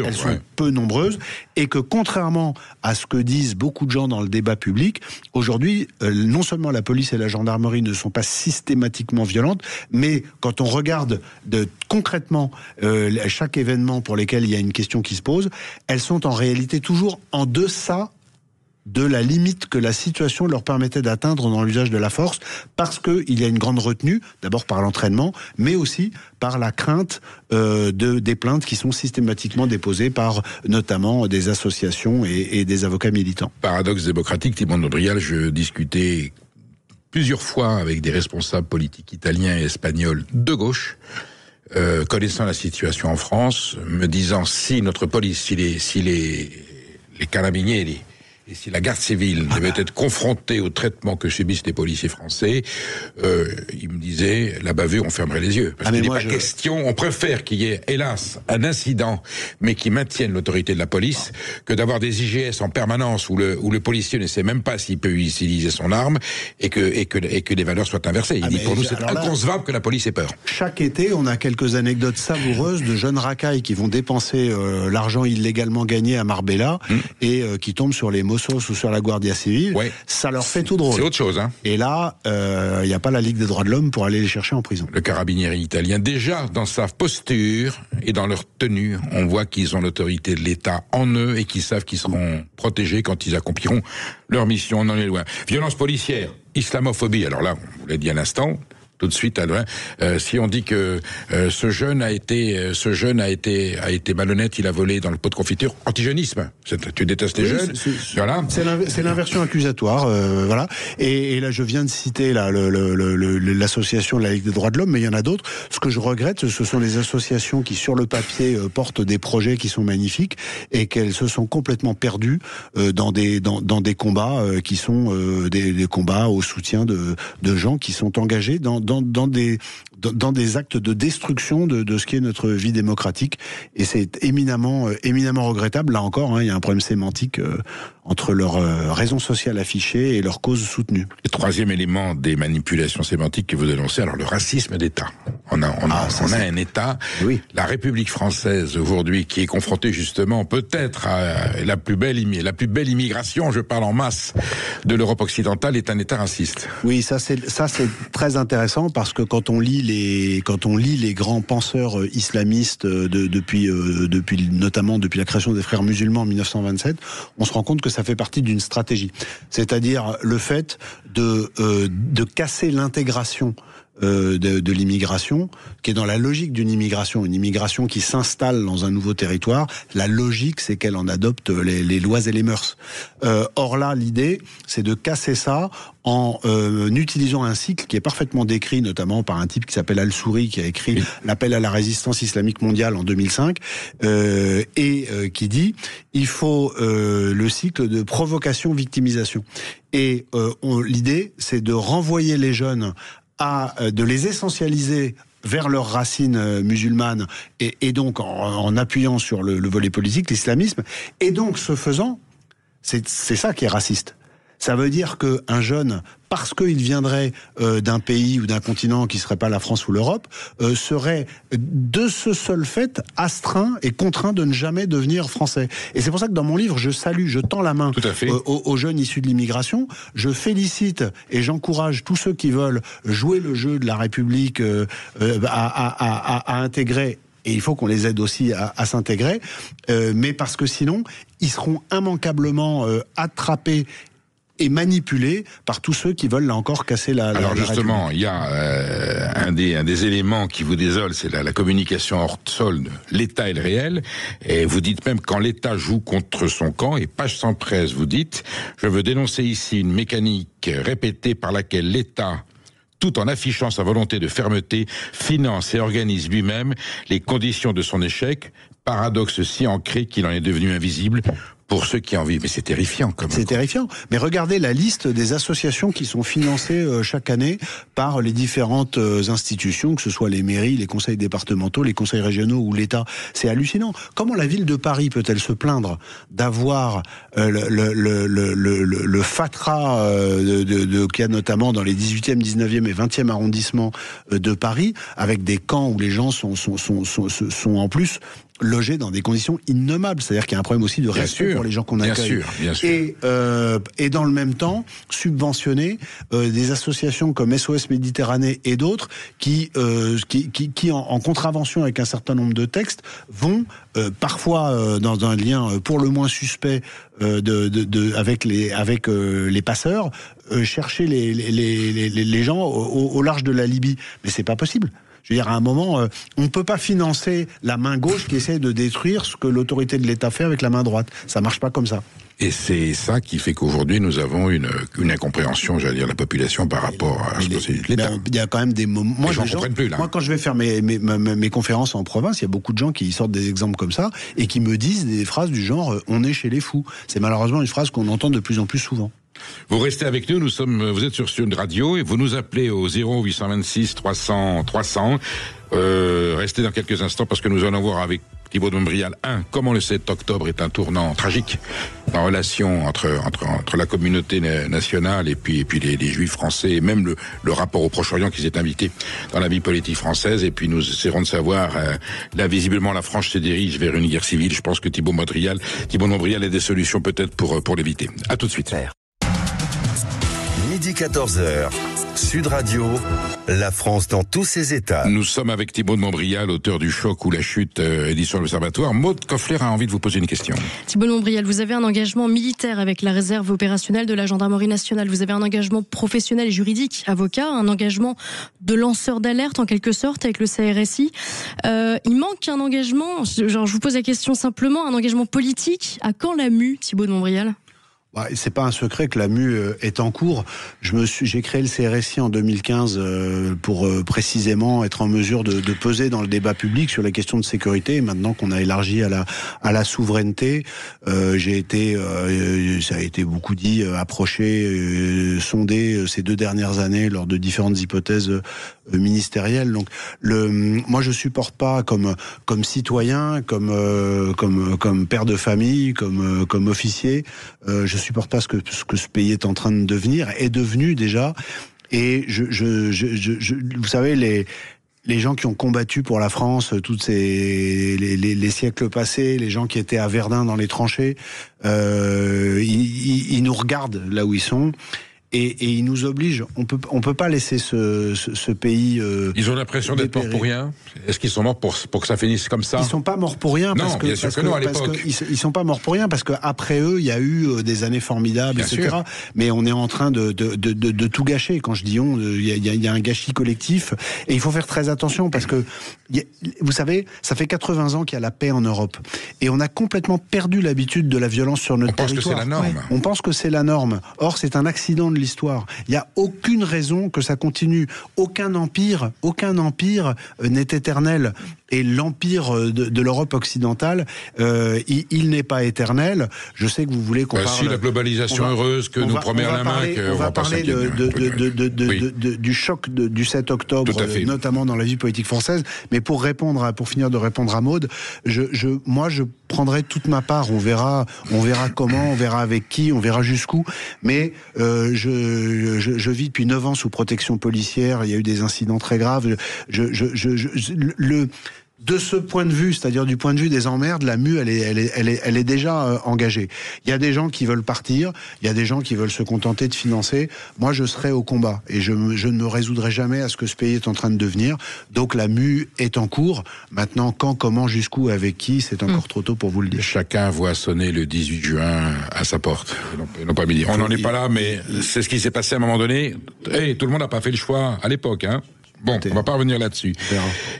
C: Elles sont peu nombreuses, et que contrairement à ce que disent beaucoup de gens dans le débat public, aujourd'hui, non seulement la police et la gendarmerie ne sont pas systématiquement violentes, mais quand on regarde concrètement chaque événement pour lequel il y a une question qui se pose, elles sont en réalité toujours en deçà de la limite que la situation leur permettait d'atteindre dans l'usage de la force, parce qu'il y a une grande retenue, d'abord par l'entraînement, mais aussi par la crainte des plaintes qui sont systématiquement déposées par notamment des associations et des avocats militants.
B: Paradoxe démocratique, Thibault Nodrial, je discutais plusieurs fois avec des responsables politiques italiens et espagnols de gauche, connaissant la situation en France, me disant si notre police, si les carabinieri et si la garde civile devait être confrontée au traitement que subissent les policiers français, il me disait, la bavure, on fermerait les yeux. Parce qu'il n'est pas question, on préfère qu'il y ait, hélas, un incident, mais qui maintienne l'autorité de la police, que d'avoir des IGS en permanence où le policier ne sait même pas s'il peut utiliser son arme, et que les valeurs soient inversées. Il dit, pour nous, c'est inconcevable que la police ait peur.
C: Chaque été, on a quelques anecdotes savoureuses de jeunes racailles qui vont dépenser l'argent illégalement gagné à Marbella, et qui tombent sur les Mossos ou sur la Guardia Civile, ça leur fait tout drôle.
B: C'est autre chose,
C: Et là, il n'y a pas la Ligue des droits de l'homme pour aller les chercher en prison.
B: Le carabinieri italien, déjà dans sa posture et dans leur tenue, on voit qu'ils ont l'autorité de l'État en eux et qu'ils savent qu'ils seront protégés quand ils accompliront leur mission. On en est loin. Violence policière, islamophobie. Alors là, on vous l'a dit à l'instant. Tout de suite, si on dit que ce jeune a été malhonnête, il a volé dans le pot de confiture, antigénisme. Tu détestes les jeunes. Voilà.
C: C'est l'inversion accusatoire, voilà. Et là, je viens de citer l'association de la Ligue des droits de l'homme, mais il y en a d'autres. Ce que je regrette, ce sont les associations qui, sur le papier, portent des projets qui sont magnifiques, et qu'elles se sont complètement perdues dans des combats qui sont des combats au soutien de gens qui sont engagés dans des actes de destruction de ce qui est notre vie démocratique, et c'est éminemment regrettable. Là encore, il y a un problème sémantique entre leur raison sociale affichée et leur cause soutenue.
B: Le troisième élément des manipulations sémantiques que vous dénoncez, alors le racisme d'État. On a un État, la République française aujourd'hui, qui est confrontée justement peut-être à la plus belle immigration, je parle en masse, de l'Europe occidentale, est un État raciste.
C: Oui, ça c'est très intéressant, parce que quand on lit les grands penseurs islamistes notamment depuis la création des Frères musulmans en 1927, on se rend compte que ça fait partie d'une stratégie. C'est-à-dire le fait de casser l'intégration de l'immigration, qui est dans la logique d'une immigration, une immigration qui s'installe dans un nouveau territoire. La logique, c'est qu'elle en adopte les lois et les mœurs. Or là, l'idée, c'est de casser ça en utilisant un cycle qui est parfaitement décrit, notamment par un type qui s'appelle Al-Souri, qui a écrit L'appel à la résistance islamique mondiale en 2005, qui dit il faut le cycle de provocation-victimisation. Et l'idée, c'est de renvoyer les jeunes de les essentialiser vers leurs racines musulmanes et donc en appuyant sur le volet politique, l'islamisme. Et donc, ce faisant, c'est ça qui est raciste. Ça veut dire qu'un jeune, parce qu'il viendrait d'un pays ou d'un continent qui ne serait pas la France ou l'Europe, serait de ce seul fait astreint et contraint de ne jamais devenir français. Et c'est pour ça que dans mon livre, je tends la main aux jeunes issus de l'immigration. Je félicite et j'encourage tous ceux qui veulent jouer le jeu de la République à intégrer. Et il faut qu'on les aide aussi à s'intégrer. Mais parce que sinon, ils seront immanquablement attrapés et manipulé par tous ceux qui veulent là encore casser la
B: Alors justement,
C: République.
B: il y a un des éléments qui vous désole, c'est la communication hors sol. L'État est le réel, et vous dites même quand l'État joue contre son camp, et page sans presse, vous dites « Je veux dénoncer ici une mécanique répétée par laquelle l'État, tout en affichant sa volonté de fermeté, finance et organise lui-même les conditions de son échec, paradoxe si ancré qu'il en est devenu invisible ». Pour ceux qui en vivent, mais c'est terrifiant quand même.
C: C'est terrifiant. Mais regardez la liste des associations qui sont financées chaque année par les différentes institutions, que ce soit les mairies, les conseils départementaux, les conseils régionaux ou l'État. C'est hallucinant. Comment la ville de Paris peut-elle se plaindre d'avoir le fatras qu'il y a notamment dans les 18e, 19e et 20e arrondissements de Paris, avec des camps où les gens sont en plus logés dans des conditions innommables. C'est-à-dire qu'il y a un problème aussi de respect pour les gens qu'on accueille.
B: Bien sûr.
C: Et dans le même temps, subventionner des associations comme SOS Méditerranée et d'autres qui en contravention avec un certain nombre de textes, vont parfois dans un lien pour le moins suspect avec les passeurs, chercher les gens au large de la Libye. Mais c'est pas possible. Je veux dire, à un moment, on ne peut pas financer la main gauche qui essaie de détruire ce que l'autorité de l'État fait avec la main droite. Ça marche pas comme ça.
B: Et c'est ça qui fait qu'aujourd'hui, nous avons une incompréhension, j'allais dire, de la population par rapport à ce procédé de l'État.
C: Il y a quand même des moments...
B: Moi,
C: quand je vais faire mes conférences en province, il y a beaucoup de gens qui sortent des exemples comme ça et qui me disent des phrases du genre « on est chez les fous ». C'est malheureusement une phrase qu'on entend de plus en plus souvent.
B: Vous restez avec nous, vous êtes sur Sud Radio et vous nous appelez au 0826 300 300. Restez dans quelques instants parce que nous allons voir avec Thibault de Montbrial, comment le 7 octobre est un tournant tragique en relation entre la communauté nationale et puis les Juifs français et même le rapport au Proche-Orient qui s'est invité dans la vie politique française. Et puis nous essaierons de savoir, là visiblement la France se dirige vers une guerre civile. Je pense que Thibault de Montbrial a des solutions peut-être pour l'éviter. À tout de suite.
A: Midi 14h, Sud Radio, la France dans tous ses états.
B: Nous sommes avec Thibault de Montbrial, auteur du Choc ou la chute, édition de l'Observatoire. Maud Koffler a envie de vous poser une question.
E: Thibault de Montbrial, vous avez un engagement militaire avec la réserve opérationnelle de la gendarmerie nationale. Vous avez un engagement professionnel et juridique, avocat, un engagement de lanceur d'alerte en quelque sorte avec le CRSI. Il manque un engagement, je vous pose la question simplement, un engagement politique. À quand la mue, Thibault de Montbrial ?
C: C'est pas un secret que la mue est en cours. J'ai créé le CRSI en 2015 pour précisément être en mesure de peser dans le débat public sur les questions de sécurité. Et maintenant qu'on a élargi à la souveraineté, j'ai été, ça a été beaucoup dit, approché, sondé ces 2 dernières années lors de différentes hypothèses ministérielles. Donc, moi, je supporte pas comme citoyen, comme père de famille, comme officier. Je supporte pas ce que ce pays est en train de devenir, est devenu déjà. Et vous savez, les gens qui ont combattu pour la France, les siècles passés, les gens qui étaient à Verdun dans les tranchées, ils nous regardent là où ils sont. et ils nous obligent. On peut pas laisser ce pays.
B: Ils ont l'impression d'être morts pour rien. Est-ce qu'ils sont morts pour que ça finisse comme ça?
C: Ils sont pas morts pour rien.
B: Non, bien sûr que non, à l'époque.
C: Ils sont pas morts pour rien parce que après eux, il y a eu des années formidables,
B: bien
C: etc.
B: sûr.
C: Mais on est en train de tout gâcher. Quand je dis on, il y a un gâchis collectif et il faut faire très attention parce que vous savez, ça fait 80 ans qu'il y a la paix en Europe et on a complètement perdu l'habitude de la violence sur notre territoire.
B: On pense que c'est la norme.
C: On pense que c'est la norme. Or, c'est un accident de l'histoire. Il n'y a aucune raison que ça continue. Aucun empire n'est éternel. Et l'empire de l'Europe occidentale, il n'est pas éternel. Je sais que vous voulez qu'on parle...
B: Si la globalisation heureuse que nous promet Alain Minc,
C: on va parler du choc du 7 octobre, notamment dans la vie politique française. Mais pour finir de répondre à Maud, moi je prendrai toute ma part. On verra comment, on verra avec qui, on verra jusqu'où. Mais je vis depuis 9 ans sous protection policière. Il y a eu des incidents très graves. De ce point de vue, c'est-à-dire du point de vue des emmerdes, la mue, elle est déjà engagée. Il y a des gens qui veulent partir, il y a des gens qui veulent se contenter de financer. Moi, je serai au combat et je ne me résoudrai jamais à ce que ce pays est en train de devenir. Donc la mue est en cours. Maintenant, quand, comment, jusqu'où, avec qui, c'est encore trop tôt pour vous le dire.
B: Chacun voit sonner le 18 juin à sa porte. Et non pas midi. On n'en est pas là, mais c'est ce qui s'est passé à un moment donné. Tout le monde n'a pas fait le choix à l'époque, hein. Bon, on va pas revenir là-dessus.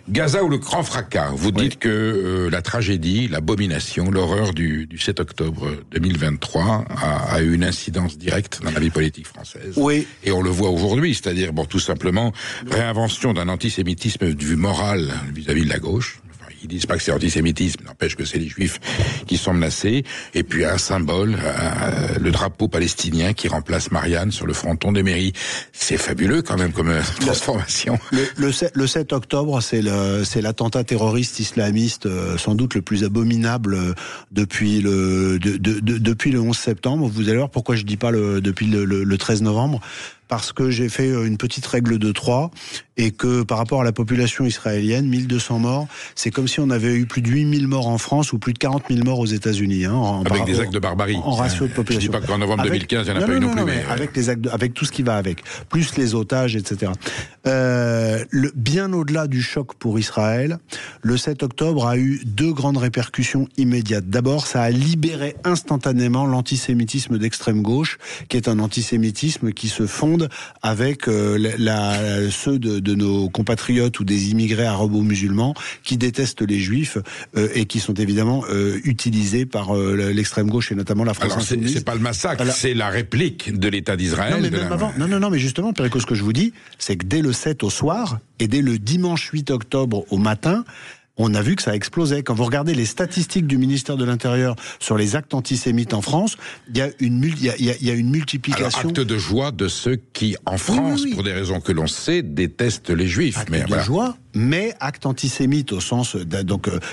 B: Gaza ou le grand fracas, vous dites que la tragédie, l'abomination, l'horreur du 7 octobre 2023 a eu une incidence directe dans la vie politique française.
C: Oui.
B: Et on le voit aujourd'hui, c'est-à-dire, tout simplement, réinvention d'un antisémitisme du moral vis-à-vis de la gauche. Ils disent pas que c'est antisémitisme, n'empêche que c'est les juifs qui sont menacés. Et puis un symbole, le drapeau palestinien qui remplace Marianne sur le fronton des mairies. C'est fabuleux quand même comme transformation.
C: Le 7 octobre, c'est l'attentat terroriste islamiste sans doute le plus abominable depuis le 11 septembre. Vous allez voir pourquoi je dis pas depuis le 13 novembre. Parce que j'ai fait une petite règle de 3 et que par rapport à la population israélienne, 1200 morts, c'est comme si on avait eu plus de 8000 morts en France ou plus de 40 000 morts aux États-Unis.
B: Avec des actes de barbarie.
C: En ratio de population.
B: Je dis pas qu'en novembre 2015, il n'y en a pas eu non plus. Mais
C: avec les actes, avec tout ce qui va avec, plus les otages, etc. Bien au-delà du choc pour Israël, le 7 octobre a eu 2 grandes répercussions immédiates. D'abord, ça a libéré instantanément l'antisémitisme d'extrême gauche, qui est un antisémitisme qui se fonde avec ceux de nos compatriotes ou des immigrés arabo-musulmans qui détestent les juifs et qui sont évidemment utilisés par l'extrême gauche et notamment la France insoumise.
B: Alors c'est pas le massacre, c'est la réplique de l'État d'Israël.
C: Non, mais même avant. Non, mais justement, Perico, ce que je vous dis, c'est que dès le 7 au soir et dès le dimanche 8 octobre au matin, on a vu que ça explosait. Quand vous regardez les statistiques du ministère de l'Intérieur sur les actes antisémites en France, il y a une multiplication.
B: Alors, acte de joie de ceux qui, en France, pour des raisons que l'on sait, détestent les Juifs.
C: Acte de joie, mais acte antisémite au sens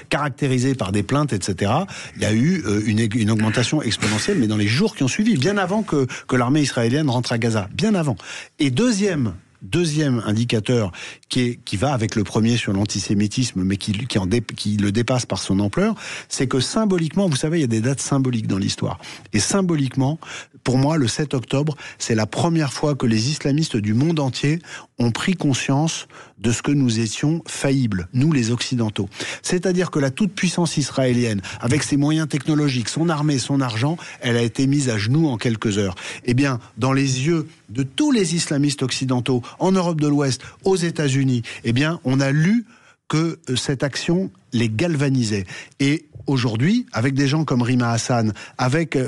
C: caractérisé par des plaintes, etc. Il y a eu une augmentation exponentielle, mais dans les jours qui ont suivi, bien avant que l'armée israélienne rentre à Gaza, bien avant. Et deuxième indicateur qui va avec le premier sur l'antisémitisme, mais qui le dépasse par son ampleur, c'est que symboliquement, vous savez, il y a des dates symboliques dans l'histoire. Et symboliquement, pour moi, le 7 octobre, c'est la première fois que les islamistes du monde entier ont pris conscience de ce que nous étions faillibles, nous les Occidentaux. C'est-à-dire que la toute-puissance israélienne, avec ses moyens technologiques, son armée, son argent, elle a été mise à genoux en quelques heures. Eh bien, dans les yeux de tous les islamistes occidentaux, en Europe de l'Ouest, aux États-Unis, eh bien, on a lu que cette action les galvanisait. Et aujourd'hui, avec des gens comme Rima Hassan, avec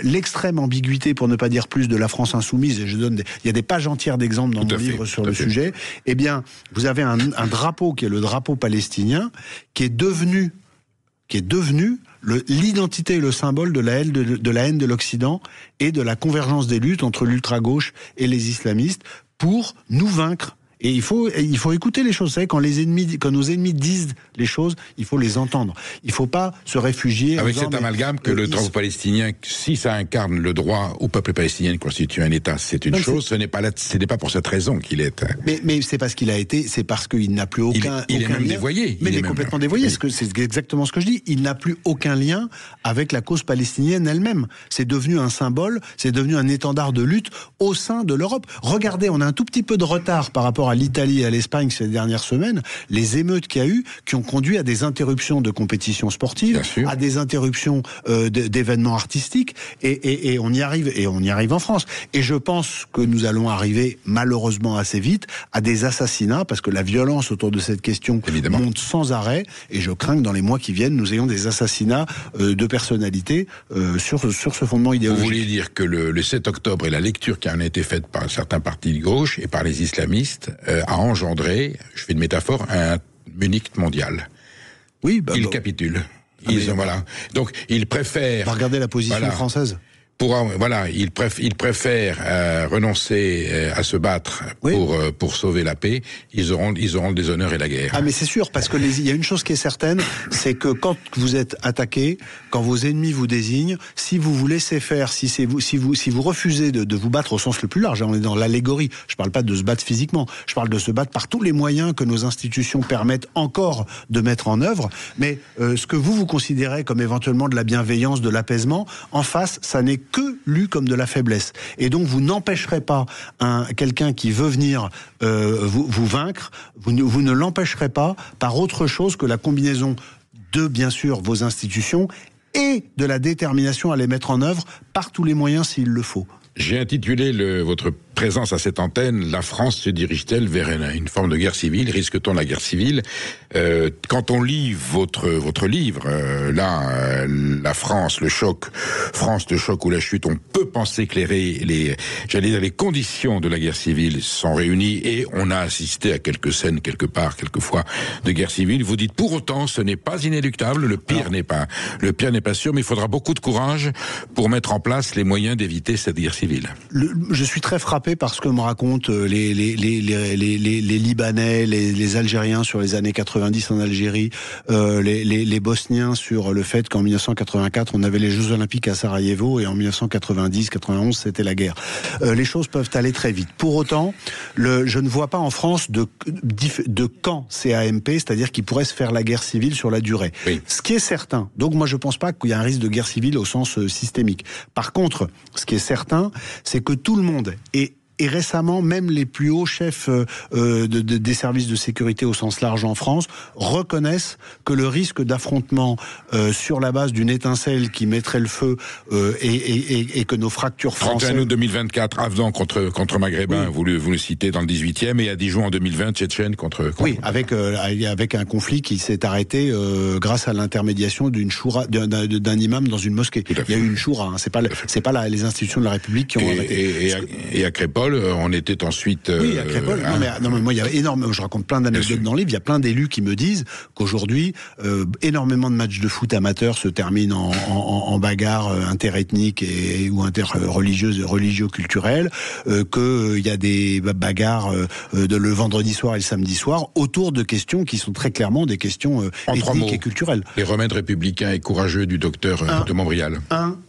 C: l'extrême ambiguïté, pour ne pas dire plus, de la France insoumise, et il y a des pages entières d'exemples dans mon livre sur le sujet, eh bien, vous avez un drapeau qui est le drapeau palestinien, qui est devenu l'identité et le symbole de la haine de l'Occident et de la convergence des luttes entre l'ultra-gauche et les islamistes pour nous vaincre Et il faut écouter les choses. Vous savez, quand nos ennemis disent les choses, il faut les entendre. Il faut pas se réfugier.
B: Avec cet amalgame que le droit palestinien, si ça incarne le droit au peuple palestinien de constituer un État, c'est une chose. Ce n'est pas pour cette raison qu'il est.
C: Mais c'est parce qu'il a été, c'est parce qu'il n'a plus aucun.
B: Il est même
C: lien.
B: Dévoyé.
C: Mais il est complètement dévoyé. C'est exactement ce que je dis. Il n'a plus aucun lien avec la cause palestinienne elle-même. C'est devenu un symbole, c'est devenu un étendard de lutte au sein de l'Europe. Regardez, on a un tout petit peu de retard par rapport à l'Italie et à l'Espagne ces dernières semaines. Les émeutes qu'il y a eu, qui ont conduit à des interruptions de compétitions sportives, à des interruptions d'événements artistiques, et on y arrive en France. Et je pense que nous allons arriver malheureusement assez vite à des assassinats, parce que la violence autour de cette question monte sans arrêt, et je crains que dans les mois qui viennent, nous ayons des assassinats de personnalités sur ce fondement idéologique.
B: Vous voulez dire que le 7 octobre et la lecture qui en a été faite par certains partis de gauche et par les islamistes a engendré, je fais une métaphore, un Munich mondial.
C: Oui,
B: ils capitulent. Voilà. Donc ils préfèrent.
C: Regardez la position française.
B: Ils préfèrent renoncer à se battre pour sauver la paix. Ils auront le déshonneur et la guerre.
C: Ah mais c'est sûr, parce que il y a une chose qui est certaine, c'est que quand vous êtes attaqué, quand vos ennemis vous désignent, si vous vous laissez faire, si vous refusez de vous battre au sens le plus large, on est dans l'allégorie. Je parle pas de se battre physiquement, je parle de se battre par tous les moyens que nos institutions permettent encore de mettre en œuvre. Mais ce que vous considérez comme éventuellement de la bienveillance, de l'apaisement, en face, ça n'est que lu comme de la faiblesse. Et donc vous n'empêcherez pas quelqu'un qui veut venir vous vaincre, vous ne l'empêcherez pas par autre chose que la combinaison de, bien sûr, vos institutions et de la détermination à les mettre en œuvre par tous les moyens s'il le faut.
B: J'ai intitulé votre présence à cette antenne, la France se dirige-t-elle vers une forme de guerre civile? Risque-t-on la guerre civile? Quand on lit votre livre, la France, le choc ou la chute, on peut penser que les conditions de la guerre civile sont réunies, et on a assisté à quelques scènes quelquefois de guerre civile. Vous dites pour autant, ce n'est pas inéluctable, le pire n'est pas sûr, mais il faudra beaucoup de courage pour mettre en place les moyens d'éviter cette guerre civile.
C: Je suis très frappé par ce que me racontent les Libanais, les Algériens sur les années 90 en Algérie, les Bosniens sur le fait qu'en 1984 on avait les Jeux Olympiques à Sarajevo, et en 1990-91 c'était la guerre. Les choses peuvent aller très vite. Pour autant, je ne vois pas en France de camp CAMP, c'est-à-dire qui pourrait se faire la guerre civile sur la durée. Oui. Ce qui est certain, donc moi je pense pas qu'il y a un risque de guerre civile au sens systémique. Par contre, ce qui est certain, c'est que tout le monde et récemment, même les plus hauts chefs des services de sécurité au sens large en France reconnaissent que le risque d'affrontement sur la base d'une étincelle qui mettrait le feu et que nos fractures françaises...
B: 31 août 2024, Afghan contre Maghrébins, oui. vous le citez dans le 18e, et à Dijon en 2020, Tchétchène contre...
C: Oui, avec un conflit qui s'est arrêté grâce à l'intermédiation d'un imam dans une mosquée. Il y a eu une choura, hein. C'est pas les institutions de la République qui ont arrêté.
B: Et à Crépol, on était ensuite...
C: Oui, à Crépol. Non, mais moi, il y a énormément... Je raconte plein d'anecdotes dans le livre. Il y a plein d'élus qui me disent qu'aujourd'hui, énormément de matchs de foot amateurs se terminent en bagarre interethniques ou religio-culturelles, qu'il y a des bagarres le vendredi soir et le samedi soir autour de questions qui sont très clairement des questions ethniques et culturelles.
B: Les remèdes républicains et courageux du docteur de Montbrial.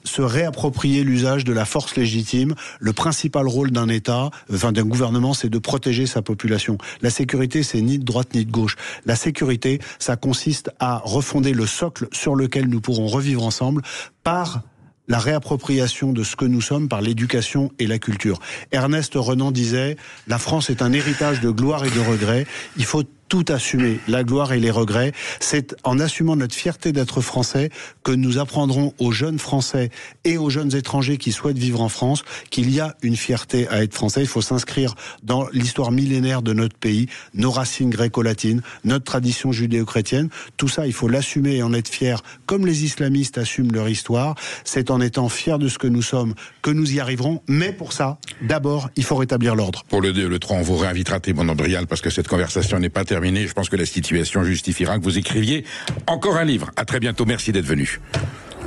C: Se réapproprier l'usage de la force légitime. Le principal rôle d'un État, d'un gouvernement, c'est de protéger sa population. La sécurité, c'est ni de droite ni de gauche. La sécurité, ça consiste à refonder le socle sur lequel nous pourrons revivre ensemble par la réappropriation de ce que nous sommes par l'éducation et la culture. Ernest Renan disait « La France est un héritage de gloire et de regrets. Il faut tout assumer, la gloire et les regrets. C'est en assumant notre fierté d'être français que nous apprendrons aux jeunes Français et aux jeunes étrangers qui souhaitent vivre en France qu'il y a une fierté à être français. Il faut s'inscrire dans l'histoire millénaire de notre pays, nos racines gréco-latines, notre tradition judéo-chrétienne. Tout ça, il faut l'assumer et en être fier, comme les islamistes assument leur histoire. C'est en étant fiers de ce que nous sommes que nous y arriverons. Mais pour ça, d'abord, il faut rétablir l'ordre.
B: Pour le 2 et le 3, on vous réinvitera, Thibault Montbrial, parce que cette conversation n'est pas terminée. Je pense que la situation justifiera que vous écriviez encore un livre. À très bientôt. Merci d'être venu.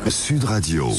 A: Sud Radio.